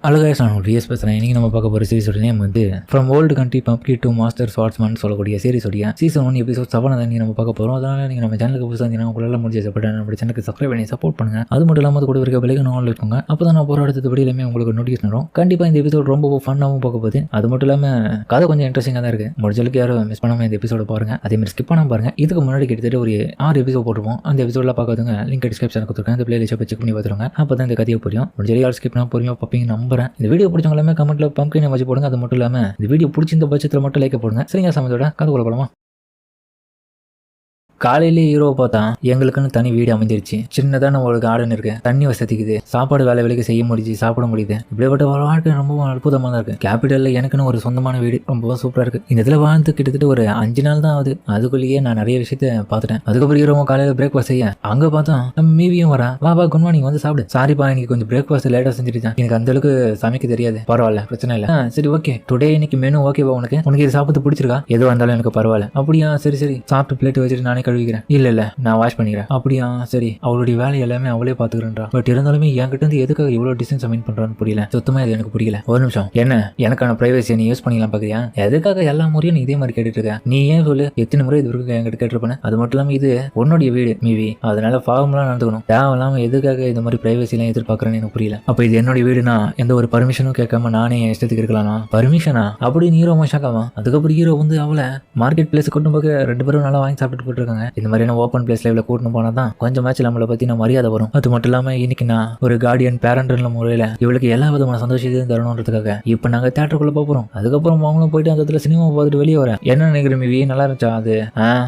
அழகாக நான் டிஎஸ் பேசுகிறேன். இன்றைக்கி நம்ம பார்க்க போகிற சீரிஸோட நேம் வந்து from old country bumpkin to master swordsman சொல்லக்கூடிய சீரிஸோடைய சீசன் 1 எபிசோட் 7 தான் நீங்கள் நம்ம பார்க்க போகிறோம். அதனால் நீங்கள் நம்ம சேனலுக்கு புதுசாக இருந்தீங்கன்னா உங்களால் முடிஞ்சப்பட்ட நம்ம சேனலுக்கு சப்ஸ்கிரைப் பண்ணி சப்போர்ட் பண்ணுங்கள். அது மட்டும் இல்லாமல் கூட இருக்க விலைக்கு நாள் இருக்குங்க. அப்போ தான் நான் போகிற அடுத்த வீடியோமே உங்களுக்கு நோட்டிஃபிகேஷன் வரும். கண்டிப்பாக இந்த எபிசோட் ரொம்ப ஃபன்னாகவும் பார்க்க போகுது. அது மட்டும் இல்லாமல் கதை கொஞ்சம் இன்ட்ரெஸ்டிங்காக தான் இருக்குது. முடிஞ்சளவுக்கு யாரும் மிஸ் பண்ணாமல் இந்த எபிசோட பாருங்கள். அதேமாதிரி ஸ்கிப் பண்ணாமல் பாருங்கள். இதுக்கு முன்னாடி கிட்டத்தட்ட ஒரு 6 எபிசோட் போட்டுருவோம். அந்த எபிசோடில் பார்க்காதுங்க லிங்க் டிஸ்கிரிப்ஷன் கொடுத்துருக்கேன். அந்த பிளேலிஸ்ட்டை செக் பண்ணி பார்த்துருங்க. அப்போ தான் இந்த கதையை புரியும். முடிஞ்சளவு யாரும் ஸ்கிப் பண்ணால் பொறுமையாக பார்ப்பீங்க நம்புறேன். இந்த வீடியோ பிடிச்சவங்க எல்லாமே கமெண்ட்ல பம்ப்கின் வச்சு போடுங்க. அது மட்டும் இல்லாமல் இந்த வீடியோ பிடிச்சிருந்த பட்சத்தில் மட்டும் லைக் போடுங்க. சரிங்க, சமயத்தோட கதை கொள்ள போலாமா? காலையிலே ஹீரோவை பார்த்தா எங்களுக்குன்னு தனி வீடு அமைஞ்சிருச்சு. சின்னதான ஒரு கார்டன் இருக்கு, தண்ணி வசதிக்குது, சாப்பாடு வேலை வேலைக்கு செய்ய முடிஞ்சு சாப்பிட முடியுது. இப்படிப்பட்ட ஒரு வாழ்க்கை ரொம்ப அற்புதமாக தான் இருக்கு. கேபிட்டல்ல எனக்குன்னு ஒரு சொந்தமான வீடு ரொம்ப சூப்பரா இருக்கு. இந்த இதில் வாழ்ந்து கிட்டத்தட்ட ஒரு 5 நாள் தான் ஆகுது. அதுக்குள்ளேயே நான் நிறைய விஷயத்த பார்த்துட்டேன். அதுக்கப்புறம் ஹீரோவும் காலையில் பிரேக்ஃபாஸ்ட் செய்ய அங்கே பார்த்தா நம்ம மீவியும் வரா. வா குட் மார்னிங் வந்து சாப்பிடு. சாரிப்பா இன்னைக்கு கொஞ்சம் பிரேக்ஃபாஸ்ட் லேட்டாக செஞ்சுருச்சேன். எனக்கு அந்த அளவுக்கு சமைக்க தெரியாது. பரவாயில்ல, பிரச்சனை இல்லை. சரி ஓகே, டுடே இன்னைக்கு மெனு ஓகேவா? உனக்கு இது சாப்பிட்டு பிடிச்சிருக்கா? எதுவாக இருந்தாலும் எனக்கு பரவாயில்ல. அப்படியா? சரி சாப்பிட்டு பிளேட் வச்சுட்டு நானே கழுவிக்கிறேன். இல்ல நான் வாஷ் பண்ணிக்கிறேன். அப்படியா? சரி. அவளுடைய வேலை எல்லாமே அவளே பாத்துக்கிறேன்றா. பட் இருந்தாலுமே என்கிட்ட இருந்து எதுக்காக இவ்வளவு டிஸ்டன்ஸ் மெயின் பண்றான்னு புரியல. சுத்தமா இது எனக்கு புரியல. ஒரு நிமிஷம், என்ன எனக்கான பிரைவசியை நீ யூஸ் பண்ணிக்கலாம் பாக்குறியா? எதுக்காக எல்லா முறையும் நீ இதே மாதிரி கேட்டுட்டு இருக்க? நீ ஏன் சொல்லு, எத்தனை முறை இது வரைக்கும் என்கிட்ட கேட்டிருப்பேன். அது மட்டும் இல்லாம இது உன்னுடைய வீடு மீவி, அதனால ஃபார்முலாம் நடந்துக்கணும். தேவையில்லாம எதுக்காக இந்த மாதிரி பிரைவசி எல்லாம் எதிர்பார்க்கறேன்னு எனக்கு புரியல. அப்ப இது என்னுடைய வீடுனா எந்த ஒரு பர்மிஷனும் கேட்காம நானே என் இஷ்டத்துக்கு இருக்கலாம். பர்மிஷனா? அப்படின்னு ஹீரோ ஷாக்காவான். அதுக்கப்புறம் ஹீரோ வந்து அவளை மார்க்கெட் பிளேஸ் கொண்டு போக 2 பேரும் நல்லா வாங்கி சாப்பிட்டு போட்டுருக்காங்க. இந்த மாதிரி ஓப்பன் பிளேஸ் லைவ்ல கூட்டணும் போனா தான் கொஞ்சம் மேட்ச் நம்மளை பத்தி நான் மரியாதை வரும். அது மட்டும் இல்லாம இன்னைக்கு நான் ஒரு கார்டியன் பேரண்ட்ன்ற முறையில இவளுக்கு எல்லா விதமான சந்தோஷத்தையும் தரணுன்றதுக்காக இப்ப நாங்க தியேட்டருக்குள்ள போறோம். அதுக்கப்புறம் அவங்களும் போயிட்டு அந்த இடத்துல சினிமா பார்த்துட்டு வெளியே வரேன். என்ன நினைக்கிற மீவி, நல்லா இருந்துச்சா? அது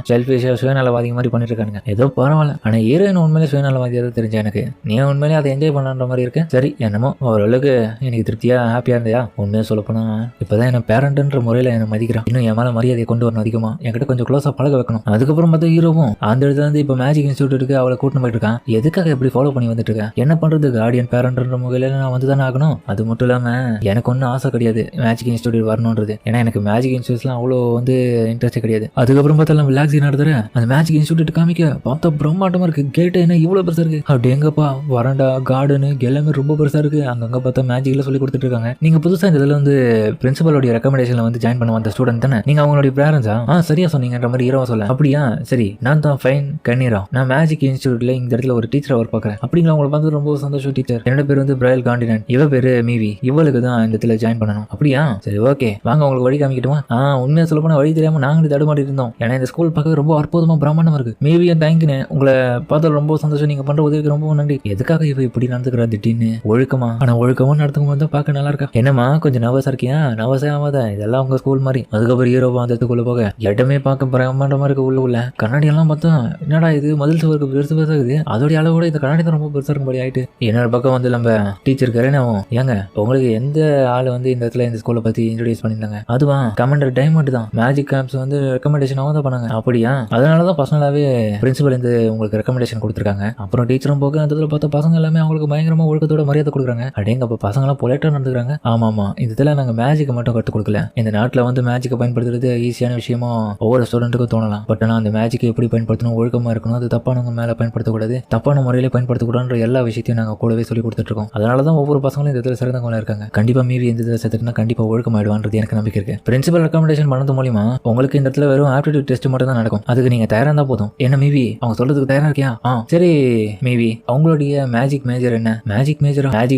செல்ஃபிஷா சுயநலவாதி மாதிரி பண்ணிட்டு இருக்கானுங்க. ஏதோ பரவாயில்ல. ஆனா ஹீரோயின் உண்மையிலே சுயநலவாதியாக தெரிஞ்ச எனக்கு. நீ உண்மையிலே அதை என்ஜாய் பண்ற மாதிரி இருக்கு. சரி, என்னமோ ஓரளவுக்கு எனக்கு திருப்தியா ஹாப்பியா இருந்தியா? உண்மையா சொல்ல போனா இப்பதான் என்ன பேரண்ட்ன்ற முறையில என்ன மதிக்கிறான். இன்னும் என் மேல மரியாதையை கொண்டு வரணும். அதிகமா என்கிட்ட கொஞ்சம் க்ளோஸா பழக வைக்கணும். அதுக்கப்புறம் பார்த்தா ஹீரோவும் அந்த இடத்துல வந்து இப்ப மேஜிக் இன்ஸ்டியூட் இருக்கு, அவளை கூட்டு போயிட்டு இருக்கான். எதுக்காக எப்படி ஃபாலோ பண்ணி வந்துட்டு இருக்கேன்? என்ன பண்றது, கார்டியன் பேரண்ட்ன்ற முகையில நான் வந்து தானே ஆகணும். அது மட்டும் இல்லாம எனக்கு ஒன்றும் ஆசை கிடையாது மேஜிக் இன்ஸ்டியூட் வரணுன்றது. ஏன்னா எனக்கு மேஜிக் இன்ஸ்டியூட்ஸ்லாம் அவ்வளோ வந்து இன்ட்ரெஸ்ட் கிடையாது. அதுக்கப்புறம் பார்த்தா ரிலாக்ஸி நடத்துற அந்த மேஜிக் இன்ஸ்டியூட் காமிக்க பார்த்தா பிரம்மாண்டமா இருக்கு. கேட்டு என்ன இவ்வளவு பெருசா இருக்கு? அப்படி எங்கப்பா வரண்டா கார்டனு எல்லாமே ரொம்ப பெருசா இருக்கு. அங்கங்க பார்த்தா மேஜிக்ல சொல்லி கொடுத்துட்டு இருக்காங்க. நீங்க புதுசா இந்த இதுல வந்து பிரின்சிபலோட ரெக்கமெண்டேஷன்ல வந்து ஜாயின் பண்ண வந்த ஸ்டூடெண்ட் தானே நீங்க? அவங்களுடைய பேரண்ட்ஸா? சரியா சொன்னீங்கன்ற மாதிரி ஹீரோவா சொல்ல. அப்படியா? சரி, நான் தான் ஃபைன் கண்ணீரா. நான் மேஜிக் இன்ஸ்டியூட்ல இந்த இடத்துல ஒரு டீச்சர் ஒர்க் பார்க்குறேன். அப்படிங்களா? உங்களை பார்த்து ரொம்ப சந்தோஷம் டீச்சர். என்னோட பேர் வந்து பிரைல் காண்டினன், இவ பேரு மீவி. இவளுக்கு தான் இந்த இடத்துல ஜாயின் பண்ணணும். அப்படியா? சரி ஓகே, வாங்க உங்களுக்கு வழி காமிக்கிட்டுமா? உண்மையா சொல்ல போனா வழி தெரியாம நாங்களும் தடுமாடி இருந்தோம். ஏன்னா இந்த ஸ்கூல் பார்க்க ரொம்ப அற்புதமா பிரம்மாண்டமா இருக்கு. மீவியும் தேங்க்னு உங்களை பார்த்தால ரொம்ப சந்தோஷம். நீங்க பண்ற உதவிக்கு ரொம்ப நன்றி. எதுக்காக இவ இப்படி நடந்துக்கிறா திடீர்னு? ஒழுக்கமா? ஆனா ஒழுக்கமா நடத்துக்கும் போது தான் பார்க்க நல்லா இருக்கா. என்னமா கொஞ்சம் நர்வஸா இருக்கியா? நர்வஸே ஆகாத, இதெல்லாம் உங்க ஸ்கூல் மாதிரி. அதுக்கப்புறம் ஹீரோவா அந்த இடத்துக்குள்ள போக இடமே பார்க்க பிரம்மாண்டமா இருக்கு. உள்ள கண்ணாடி எல்லாம் பார்த்தா என்னடா இது மதில் சுவருக்கு பெருசு பெருசா இருக்குது. அதோடைய அளவோட இந்த கண்ணாடி தான் ரொம்ப பெருசா இருக்கும்படி ஆயிட்டு. என்னோட பக்கம் வந்து நம்ம டீச்சர் கரேனாவும், ஏங்க உங்களுக்கு எந்த ஆள் வந்து இந்த இடத்துல இந்த ஸ்கூலை பத்தி இன்ட்ரோடியூஸ் பண்ணியிருந்தாங்க? அதுவா கமாண்டர் டைமண்ட் தான். மேஜிக் கேம்ப்ஸ் வந்து ரெக்கமெண்டேஷனாகவும் தான் பண்ணாங்க. அப்படியா? அதனாலதான் பர்சனலாவே பிரின்சிபல் வந்து உங்களுக்கு ரெக்கமெண்டேஷன் கொடுத்துருக்காங்க. அப்புறம் டீச்சரும் போக அந்த இடத்துல பார்த்த பசங்க எல்லாமே அவங்களுக்கு பயங்கரமா ஒழுக்கத்தோட மரியாதை கொடுக்குறாங்க. அப்படிங்க பசங்க எல்லாம் பொலைட்டா நடந்துக்கிறாங்க. ஆமா இந்த இதுல நாங்க மேஜிக்கை மட்டும் கற்றுக் கொடுக்கல. இந்த நாட்டில் வந்து மேஜிக்கை பயன்படுத்துறது ஈஸியான விஷயமா ஒவ்வொரு ஸ்டூடெண்ட்டுக்கும் தோணலாம். பட் ஆனால் அந்த மேஜிக்கை எப்படி பயன்படுத்தணும், ஒழுக்கமா இருக்கணும், அது தப்பானவங்க மேல பயன்படுத்தக்கூடாது, தப்பான முறையில பயன்படுத்தக்கூடாதுன்ற எல்லா விஷயத்தையும் நாங்கள் கூடவே சொல்லி கொடுத்துட்டு இருக்கோம். அதனால தான் ஒவ்வொரு பசங்களும் இந்த இதில் சிறந்தவங்களா இருக்காங்க. கண்டிப்பா மீவி இந்த இதில் சேர்த்துட்டுனா கண்டிப்பா ஒழுக்கமாயிடுவான்றது எனக்கு நம்பிக்கை இருக்கு. பிரின்சிபல் ரெக்கமெண்டேஷன் பண்ணது மூலியமா உங்களுக்கு இந்த இடத்துல வெறும் ஆப்டிடியூட் டெஸ்ட் மட்டும் தான் நடக்கும். அதுக்கு நீங்க தயாரா இருந்தா போதும். என்ன மீவி, அவங்க சொல்றதுக்கு தயாரா இருக்கியா? சரி மீவி, அவங்களுடைய மேஜிக் மேஜர் என்ன? மேஜிக்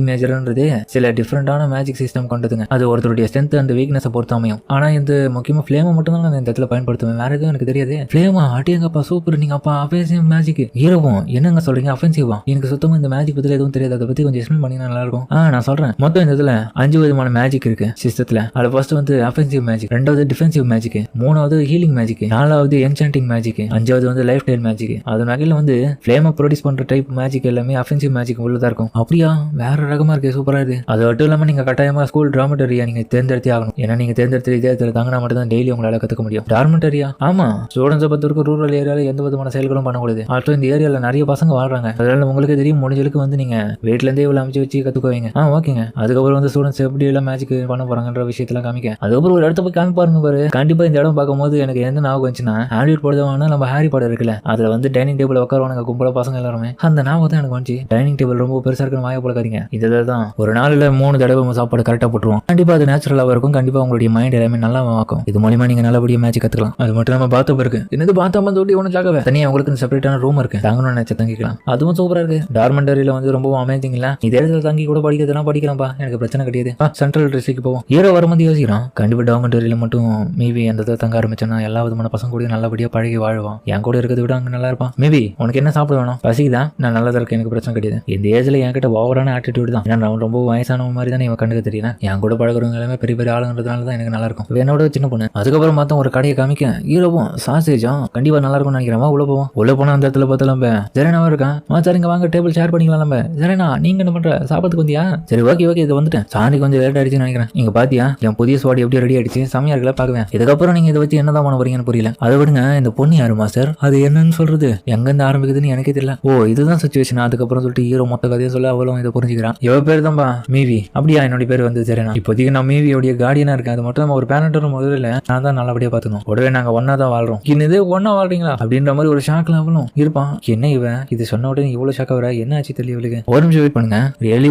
மேஜர்ன்றது சில டிஃப்ரெண்டான மேஜிக் சிஸ்டம் கொண்டதுங்க. அது ஒருத்தருடைய ஸ்ட்ரென்த் அண்ட் வீக்னஸை பொறுத்து அமையும். ஆனா இந்த முக்கியமா ஃபிளேமை மட்டும் தான் நான் இந்த இடத்துல பயன்படுத்துவேன். வேற எதுவும் எனக்கு தெரியாது. ஃபிளேமா? அட்டியங்கப்பா சூப்பர். நீங்க அப்பா அஃபென்சிவ் மேஜிக் ஹீரோவும் என்னங்க சொல்றீங்க? அஃபென்சிவா? எனக்கு சுத்தமா இந்த மேஜிக் பத்தி எதுவும் தெரியாது. அதை பத்தி கொஞ்சம் எக்ஸ்பிளைன் பண்ணி நல்லா இருக்கும். நான் சொல்றேன். மொத்தம் இந்த இதுல 5 விதமான மேஜிக் இருக்கு சிஸ்டத்துல. அதுல ஃபர்ஸ்ட் வந்து அஃபென்சிவ் மேஜிக், 2வது டிஃபென்சிவ் மேஜிக், 3வது ஹீலிங் மேஜிக், 4வது என்சாண்டிங் மேஜிக், 5வது வந்து லைஃப் ஸ்டைல் மேஜிக். அது வகையில வந்து ஃபிளேமை ப்ரொடியூஸ் பண்ற டைப் மேஜிக் எல்லாமே அஃபென்சிவ் மேஜிக் உள்ளதா இருக்கும். அப்படியா? வேற ரகமா இருக்கு, சூப்பரா இருக்கு. அது மட்டும் இல்லாம நீங்க கட்டாயமா ஸ்கூல் டார்மெட்டரியா நீங்க தேர்ந்தெடுத்தே ஆகணும். ஏன்னா நீங்க தேர்ந்தெடுத்து இதே இடத்துல தாங்கினா மட்டும் தான் டெய்லி உங்களால கத்துக்க முடியும். டார்மெட்டரியா? ஆமா, ஸ்டூடெண்ட்ஸை பொறுத்த வரைக்கும் ரூரல் ஹாஸ்பிட்டல் ஏரியால எந்த விதமான செயல்களும் பண்ணக்கூடாது. ஆல்சோ இந்த ஏரியால நிறைய பசங்க வாழ்றாங்க. அதனால உங்களுக்கு தெரியும் முடிஞ்சளுக்கு வந்து நீங்க வீட்ல இருந்தே இவ்வளவு அமைச்சு வச்சு கத்துக்குவீங்க. ஓகேங்க. அதுக்கப்புறம் வந்து ஸ்டூடெண்ட்ஸ் எப்படி எல்லாம் மேஜிக் பண்ண போறாங்கன்ற விஷயத்தெல்லாம் காமிக்க. அதுக்கப்புறம் ஒரு இடத்த போய் காமி பாருங்க பாரு. கண்டிப்பா இந்த இடம் பார்க்கும்போது எனக்கு எந்த ஞாபகம் வந்துச்சுன்னா ஹாலிவுட் படமான நம்ம ஹாரி பாட்டர் இருக்குல்ல, அதுல வந்து டைனிங் டேபிள் உட்காருவானுங்க கும்பல பசங்க எல்லாருமே. அந்த ஞாபகம் தான் எனக்கு வந்துச்சு. டைனிங் டேபிள் ரொம்ப பெருசா இருக்குன்னு வாய போலக்காதீங்க. இதுதான் ஒரு நாள்ல 3 தடவை சாப்பாடு கரெக்டா போட்டுருவோம். கண்டிப்பா அது நேச்சுரலாக இருக்கும். கண்டிப்பா உங்களுடைய மைண்ட் எல்லாமே நல்லா ஆக்கும். இது மூலியமா நீங்க நல்லபடியா மேட்ச் கத்துக்கலாம். அது மட்டும் நம்ம பாத்ரூம் இருக்கு. என்னது பாத்ரூம் சொல்லி ஒன்றும் ஜாகவே தனியா உங்களுக்கு செப்பரேட்டான ரூம் இருக்கு. தங்கணும்னு நினைச்சா தங்கிக்கலாம். அதுவும் சூப்பரா இருக்கு. டார்மெண்டரியில வந்து ரொம்ப அமேசிங் இல்ல. இதே இடத்துல தங்கி கூட படிக்கிறதுனா படிக்கிறேன்ப்பா, எனக்கு பிரச்சனை கிடையாது. சென்ட்ரல் டிஸ்ட்ரிக்ட் போவோம். ஹீரோ வரும்போது யோசிக்கிறோம். கண்டிப்பா டார்மெண்டரியில மட்டும் மேபி அந்த தங்க ஆரம்பிச்சோன்னா எல்லா விதமான பசங்க கூட நல்லபடியா பழகி வாழ்வான். என் கூட இருக்கிறத விட அங்க நல்லா இருப்பான். மேபி உனக்கு என்ன சாப்பிட வேணும்? பசிக்குதான், நான் நல்லதா இருக்கேன், எனக்கு பிரச்சனை கிடையாது. இந்த ஏஜ்ல என்கிட்ட ஓவரான ஆட்டிடியூட் தான். ஏன்னா நான் ரொம்ப வயசானவங்க மாதிரி தான் இவன் கண்டுக்க தெரியல. என் கூட பழகிறவங்க எல்லாமே பெரிய பெரிய ஆளுங்கிறதுனால தான் எனக்கு நல்லா இருக்கும். என்னோட சின்ன பொண்ணு. அதுக்கப்புறம் பார்த்தா ஒரு கடையை காமிக்க ஹீரோவும் சாசேஜும் கண்டிப்பா நல்லா இருக்கும்னு நினைக்கிறேன். உள்ள போவோம். உள்ள போனா அந்த இடத்துல பார்த்தாலும் ஜெரேனாவும் இருக்கான். சரிங்க வாங்க டேபிள் ஷேர் பண்ணிக்கலாம். நம்ம ஜெரேனா நீங்க என்ன பண்ற? சாப்பிட்டு வந்தியா? சரி ஓகே ஓகே இது வந்துட்டேன். சாணி கொஞ்சம் லேட் ஆயிடுச்சுன்னு நினைக்கிறேன். நீங்க பாத்தியா என் புதிய ஸ்வாட் எப்படி ரெடி ஆயிடுச்சு? செமையா இருக்கல பாக்குவேன். இதுக்கப்புறம் நீங்க இதை வச்சு என்னதான் பண்ண போறீங்கன்னு புரியல. அதை விடுங்க. இந்த பொண்ணு யாரு மாஸ்டர்? அது என்னன்னு சொல்றது எங்க இருந்து ஆரம்பிக்குதுன்னு எனக்கே தெரியல. ஓ இதுதான் சிச்சுவேஷன். அதுக்கப்புறம் சொல்லிட்டு ஹீரோ மொத்த கதையை சொல்ல அவளும் இதை புரிஞ்சுக்கிறான். இவ பேர் தான்பா மீவி. அப்படியா? என்னோட பேர் வந்து ஜெரேனா. இப்போதைக்கு நான் மீவியோடைய கார்டியனா இருக்கேன். அது மட்டும் நம்ம ஒரு பேரண்டரும் முதல்ல நான் தான் நல்லபடியா பாத்துக்கணும். உடனே நாங்க ஒன்னா தான் வாழ்றோம். இன்னது ஒன்னா வாழ்றீங்களா அப்படின்ற மாதிரி ஒரு ஷாக்ல அவளும் இருப்பான். என்ன இவன் இது சொன்ன உடனே இவ்வளவு ஷாக் ஆகுறா? என்ன ஆச்சு தெரியல இவளுக்கு. ஒரு நிமிஷம் வெயிட் பண்ணுங்க. ரியலி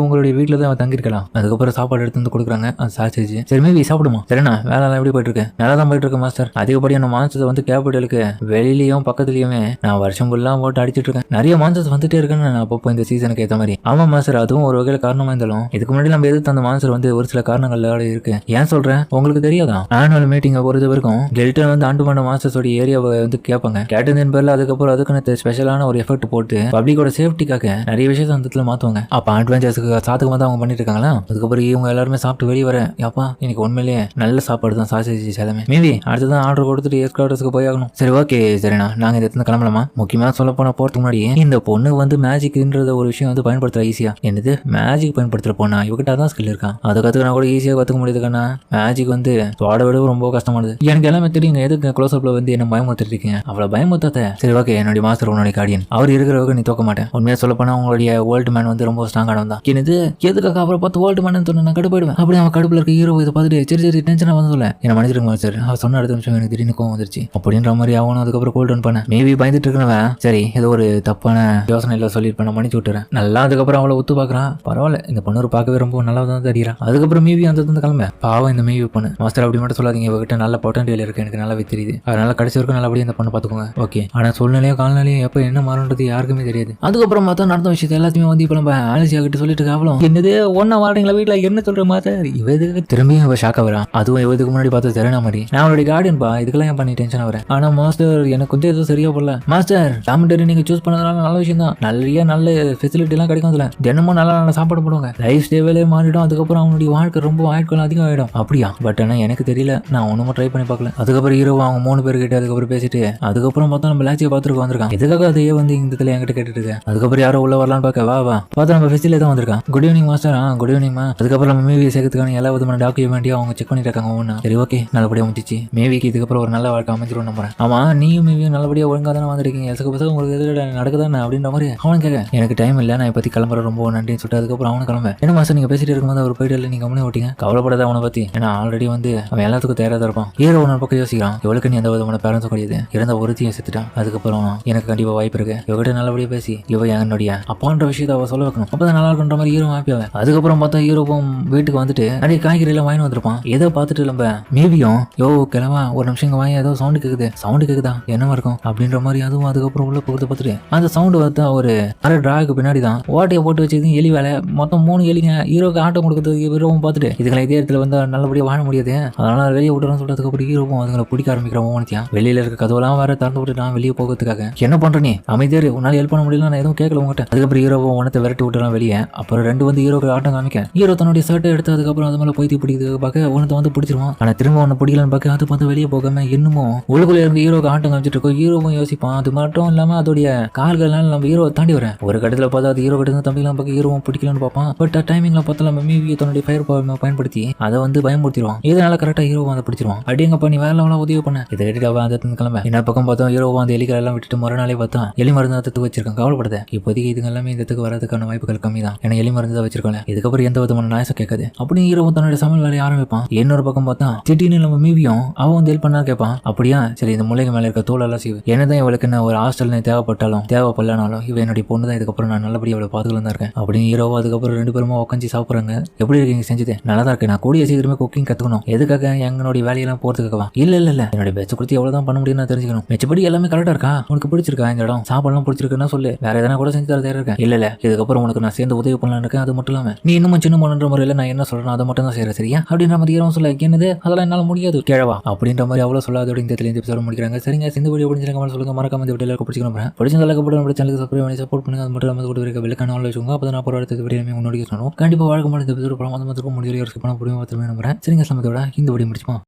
உங்களுடைய வீட்டுல தான் தங்கிருக்கலாம். அதுக்கப்புறம் சாப்பாடு எடுத்து வந்து கொடுக்குறாங்க. அது சாச்சேஜ். சரி மீவி சாப்பிடுமா? சரிண்ணா வேலை எல்லாம் எப்படி போயிட்டு இருக்கு? நல்லா தான் போயிட்டு இருக்கு மாஸ்டர். அதிகப்படியான மான்சத்தை வந்து கேபிட்டலுக்கு வெளியிலயும் பக்கத்துலயுமே நான் வருஷம் ஃபுல்லா போட்டு அடிச்சிட்டு இருக்கேன். நிறைய மான்சஸ் வந்துட்டே இருக்குன்னு நான் அப்பப்போ இந்த சீசனுக்கு ஏற்ற மாதிரி. ஆமா மாஸ்டர், அதுவும் ஒரு வகையில காரணமா இருந்தாலும் இதுக்கு முன்னாடி நம்ம எதிர்த்து அந்த மான்சர் வந்து ஒரு சில காரணங்கள்ல இருக்கு. ஏன் சொல்றேன் உங்களுக்கு தெரியாதா? ஆனுவல் மீட்டிங்கை பொறுத்த வரைக்கும் டெல்டன் வந்து ஆண்டு பண்ண மாஸ்டர்ஸோட ஏரியாவை வந்து கேட்பாங்க. கேட்டதின் பேர்ல அதுக்கப்புறம் அதுக்குன்னு ஸ்பெஷலான ஒரு எஃபெக்ட் போட்டு பப்ளிக்கோட சேஃப்டிக்காக நிறைய விஷயத்தை அந்த மாத்துவாங்க. அப்ப அட்வென்ச்சர்ஸ்க்கு சாத்துக்கமா தான் அவங்க பண்ணிட்டு இருக்காங்களா. அதுக்கப்புறம் இவங்க எல்லாருமே சாப்பிட்டு வெளியே வர அப்பா இன்னைக்கு உண்மையிலேயே நல்ல சாப்பாடு தான் சாசேஜ் எல்லாமே. மேபி அடுத்ததான் ஆர்டர் கொடுத்துட்டு எஸ்கார்டர்ஸ்க்கு போய் ஆகணும். சரி ஓகே சரிண்ணா நாங்க இந்த இடத்துல கிளம்பலாமா? முக்கியமா சொல்ல போன போறதுக்கு முன்னாடி இந்த பொண்ணு வந்து மேஜிக்ன்ற ஒரு விஷயம் வந்து பயன்படுத்துற ஈஸியா. என்னது மேஜிக் பயன்படுத்துற பொண்ணா? இவகிட்ட அதான் ஸ்கில் இருக்கா. அதை கத்துக்கினா கூட ஈஸியா கத்துக்க முடியுதுக்கானா மேஜிக் வந்து தோட விட ரொம்ப கஷ்டமானது. எனக்கு எல்லாமே தெரியுங்க. எதுக்கு க்ளோஸ் அப்ல வந்து என்ன பயமுறுத்திட்டு இருக்கீங்க? அவ்வளவு பயமுறுத்தாத. சரி ஓகே என்னுடைய மாஸ்டர் உன்னுடைய கார்டியன் அவர் இருக்கிறவங்க நீ தோக்க மாட்டேன். உண்மையா சொல்ல போனா உங்களுடைய வேர்ல்டு மேன் வந்து ரொம்ப ஸ்ட்ராங்கானவன் தான். என்னது எதுக்காக அப்புறம் பார்த்து வேர்ல்டு மேன் சொன்ன நான் கடுப்பாயிடுவேன். அப்படி அவன் கடுப்புல இருக்க ஹீரோ இதை பார்த்துட்டு சரி சரி டென்ஷனா வந்து சொல்ல என்ன மன்னிச்சிருங்க மாஸ்டர். அவர் சொன்ன அடுத்த நிமிஷம் எனக்கு திடீர்னு கோவம் வந்துருச்சு அப்படின்ற மாதிரி அவனும் அதுக்கப்புறம் கோல் டவுன் பண்ண மேபி பயந்துட்டு இருக்கிறவன் சரி ஏதோ ஒரு தப்பான யோசனையில சொல்லிட்டு நான் மன்னிச்சு விட்டுறேன். நல்லா அதுக்கப்புறம் அவளை ஒத்து பாக்குறான். பரவாயில்ல இந்த பொண்ணு பார்க்கவே ரொம்ப நல்லா தான் தெரியுறான். அதுக்கப்புறம் மேபி அந்த கிளம்ப பாவம் இந்த மேபி பொண்ணு. மாஸ்டர் அப்படி மட்டும் சொல்லாதீங்க. இவகிட்ட நல்ல பொட்டன்ஷியல் இருக்கு எனக்கு நல்லாவே தெரியுது. அதனால கடைசி வரைக்கும் நல்லபடியா இந்த பொண்ணு பாத்துக்கோங்க. ஓகே ஆனா சூழ்நிலையோ காலநிலையும் எப்ப என்ன மாறுன்றது யாருக்குமே தெரியாது. அதுக்கப்புறம் பார்த்தா நடந்த விஷயத்தை எல்லாத்தையுமே வந்து இப்ப நம்ம ஆலிசியா கிட்ட சொல்லிட்டு காவலும் என்னது ஒன்னா வாடுறீங்களா வீட்டுல என்ன சொல்ற மாஸ்டர். இவதுக்கு திரும்பியும் இவ ஷாக்க வரா. அதுவும் இவதுக்கு முன்னாடி பார்த்து தெரியனா மாதிரி நான் அவளுடைய கார்டியன் பா இதுக்கெல்லாம் ஏன் பண்ணி டென்ஷன் வரேன். ஆனா மாஸ்டர் எனக்கு வந்து எதுவும் சரியா போடல மாஸ்டர். டாமிட்டரி நீங்க சூஸ் பண்ணதுனால நல்ல விஷயம் தான். நல்ல ஃபெசிலிட்டி எல்லாம் கிடைக்கும். அதுல தினமும் நல்ல சாப்பாடு போடுவாங்க. லைஃப் ஸ்டைலே மாறிடும். அதுக்கப்புறம் அவனுடைய வாழ்க்கை ரொம்ப ஆட்கள் அதிகம் ஆயிடும். அப்படியா? பட் ஆனா எனக்கு தெரியல. நான் ஒண்ணுமே ட்ரை பண்ணி பார்க்கல. அதுக்கப்புறம் ஹீரோ அவங்க 3 பேர் கிட்ட அதுக்கப்புறம் பேசிட்டு அதுக்கப்புறம் பார்த்தா நம்ம லாச்சியை பார்த்துருக்கு வந்திருக்கான். எதுக்காக அதையே வந்து இந்த இடத்துல என்கிட்ட கேட்டுட்டு இருக்கேன். அதுக்கப்புறம் யாரோ உள்ள வரலான்னு பார்க்க வா பார்த்தா நம்ம ஃபெசிலே தான் வந்திருக்கான். Good evening master. Good evening மா. அதுக்கப்புறம் நம்ம மேவி சேர்க்கறதுக்கான எல்லா விதமான டாக்குமெண்ட்டையும் அவங்க செக் பண்ணிட்டு இருக்காங்க ஒவ்வொன்றா. சரி ஓகே நல்லபடியா முடிச்சு மேவிக்கு இதுக்கப்புறம் ஒரு நல்ல வாழ்க்கை அமைச்சிரும் நம்புறேன். ஆமா நீயும் மேவியும் நல்லபடியா ஒழுங்கா தானே வந்திருக்கீங்க. எதுக்கு பசங்க உங்களுக்கு எதிர நடக்குதானே அப்படின்ற மாதிரி அவன் கேட்க எனக்கு டைம் இல்லை நான் பத்தி கிளம்புற ரொம்ப நன்றின்னு சொல்லிட்டு அதுக்கப்புறம் அவனு கிளம்ப. என்ன மாஸ்டர் நீங்க பேசிட்டு இருக்கும்போது அவர் போயிட்டு நீங்க கம்மனே ஓட்டிங்க. கவலைப்படாத அவனை பத்தி. ஏன்னா ஆல்ரெடி வந்து அவன் எல்லாத்துக்கும் தயாரா தான் இருப்பான். ஹீரோ ஒன்று பக்கம் யோசிக்கிறான். இவளுக்கு நீ எந்த விதமான பேரண்ட்ஸும் கிடையாது. இருந்த ஒருத்தையும் செத்துட்டான். அதுக்கப்புறம் எனக்கு கண்டிப்பா வாய்ப்பு இருக்கு. இவகிட்ட நல்லபடியா பேசி இவ என்னுடைய அப்பான்ற விஷயத்தை அவ சொல்ல வைக்கணும். அப்பதான் நல்லா இருக்குன்ற மாதிரி ஹீரோ ஹாப்பியாவே. அதுக்கப்புறம் பார்த்தா ஹீரோவும் வீட்டுக்கு வந்துட்டு நிறைய காய்கறி எல்லாம் வாங்கி வந்திருப்பான். ஏதோ பார்த்துட்டு நம்ம மேபியும் கிளம்பா ஒரு நிமிஷம் இங்க வாங்கி ஏதோ சவுண்டு கேக்குதா என்னவா இருக்கும் அப்படின்ற மாதிரி அதுவும் அதுக்கப்புறம் உள்ள போகிறது பார்த்துட்டு அந்த சவுண்டு பார்த்தா ஒரு அரை டிராக்கு பின்னாடி தான் ஓட்டையை போட்டு வச்சது எலி வேலை. மொத்தம் 3 எலிங்க. ஹீரோக்கு ஆட்டம் கொடுக்குறது ஹீரோவும் பார்த்துட்டு இதுக்கெல்லாம் இதே இடத்துல வந்து நல்லபடியா வாழ முடியாது. அதனால வெளியே விட்டுறோம்னு சொல்றதுக்கப்புறம் ஹீரோவும் அதுங்களை பிடிக்க ஆரம்பிக்கிறோம். வெளியில இருக்க கதவெல்லாம் வேற திறந்து விட்டு நான் வெளியே போகிறதுக்காக என்ன பண்ற நீ அமைதியாரு உன்னால ஹெல்ப் பண்ண முடியல நான் எதுவும் கேட்கல உங்ககிட்ட. அதுக்கப்புறம் ஹீரோவும் உனத்தை விரட்டி விட்டுறான் வெளியே. அப்புறம் 2 வந்து ஹீரோக்கு ஆட்டம் காமிக்க ஹீரோ தன்னுடைய ஷர்ட்டை எடுத்து அதுக்கப்புறம் அது மேலே போய் பிடிக்கிறது பார்க்க உனத்தை வந்து பிடிச்சிருவான். ஆனா திரும்ப ஒன்னு பிடிக்கலன்னு பார்க்க அது பார்த்து வெளியே போகாம இன்னமும் உள்ளுக்குள்ள இருந்து ஹீரோக்கு ஆட்டம் காமிச்சிட்டு இருக்கோம். ஹீரோவும் யோசிப்பான். அது மட்டும் இல்லாம அதோடைய கால்கள்னால நம்ம ஹீரோ தாண்டி வரேன். ஒரு கட்டத்துல பார்த்தா அது ஹீரோ கிட்ட தம்பிலாம் பார்க்க ஹீரோவும் பிடிக்கலன்னு பார்ப்பான். பட் டைமிங்ல பார்த்தா நம்ம மீவி தன்னுடைய ஃபயர் பவர் பயன்படுத்தி அதை வந்து பயன்படுத்திடுவான். இதனால கரெக்டா ஹீரோ வந்து பிடிச்சிருவான். அப்படியேங்கப்பா நீ வேற லெவலா உதவி பண்ண. இதை கேட்டு அவன் அந்த கிளம்ப இல்லாம இன்னொரு பக்கம் பார்த்தோம் ஹீரோவா அந்த எலிகள் எல்லாம் விட்டுட்டு மறுநாளே பார்த்தா எலி மருந்து தத்துக்கு வச்சிருக்கான். கவலைப்படுது, இப்போதைக்கு இதுங்க எல்லாமே இந்த வரதுக்கான வாய்ப்புகள் கம்மி தான். ஏன்னா எலி மருந்து தான் வச்சிருக்கோம், இதுக்கப்புறம் எந்த விதமான நாயசம் கேட்காது அப்படின்னு ஹீரோ தன்னோட சமையல் வேலையை ஆரம்பிப்பான். இன்னொரு பக்கம் பார்த்தா திடீர்னு நம்ம மீவியும் அவன் வந்து ஹெல்ப் பண்ணா கேட்பான். அப்படியா சரி, இந்த முல்லைக்கு மேல இருக்க தோல் எல்லாம் செய்வேன். என்னதான் இவளுக்கு நான் ஒரு ஹாஸ்டல் தேவைப்பட்டாலும் தேவைப்படலனாலும் இவ என்னுடைய பொண்ணு தான், இதுக்கப்புறம் நான் நல்லபடியா அவளை பார்த்துக்கலாம் தான் இருக்கேன் அப்படின்னு ஹீரோவா அதுக்கப்புறம் 2 பேருமா உட்காந்து சாப்பிட்றாங்க. எப்படி இருக்கீங்க? செஞ்சது நல்லா தான் இருக்கு. நான் கூடிய சீக்கிரமே குக்கிங் கத்துக்கணும். எதுக்காக? எங்களுடைய வேலையெல்லாம் போறதுக்காகவா? இல்ல என்னுடைய பெஸ்ட் கொடுத்து எவ்வளவுதான் பண்ண முடியும் நான் தெரிஞ்சுக்கணும். மிச்சப்படி எல்லாமே கரெக்டா இருக்கா? உனக்கு பிடிச்சிருக்கா இந்த இடம்? சாப்பாடுலாம் பிடிச்சிருக்குன்னா சொல்லு, வேற எதனா கூட செஞ்சு தர தயாரா இருக்கேன். இல்ல இதுக்கப்புறம் உனக்கு நான் சேர்ந்து உதவி பண்ணலாம் இருக்கேன். அது மட்டும் இல்லாம நீ இன்னும் சின்ன பொண்ணுன்ற முறையில் நான் என்ன சொல்றேன் அதை மட்டும் தான் செய்யறேன், சரியா அப்படின்ற மாதிரி ஹீரோ சொல்ல. என்னது அதெல்லாம் என்னால முடியாது கிழவா அப்படின்ற மாதிரி அவ்வளவு சொல்லாதோட இந்த எபிசோட் முடிக்கிறாங்க. சரிங்க, இந்த வீடியோ பிடிச்சிருக்க சொல்லுங்க, மறக்காம இந்த வீடியோல பிடிச்சிக்கணும். பிடிச்சிருந்தா சேனலுக்கு சப்ஸ்கிரைப் பண்ணி சப்போர்ட் பண்ணுங்க. அது மட்டும் இல்லாமல் கூட இருக்க பெல்லைக்கான ஆல் வச்சுக்கோங்க. அப்போ நான் அடுத்த வீடியோ முன்னாடி சொன்னோம். கண்டிப்பா வழக்கமான இந்த எபிசோட் படம் வந்து முடியும். சரிங்க, சமத்தோட இந்த வீடியோ முடிச்சுப்போம்.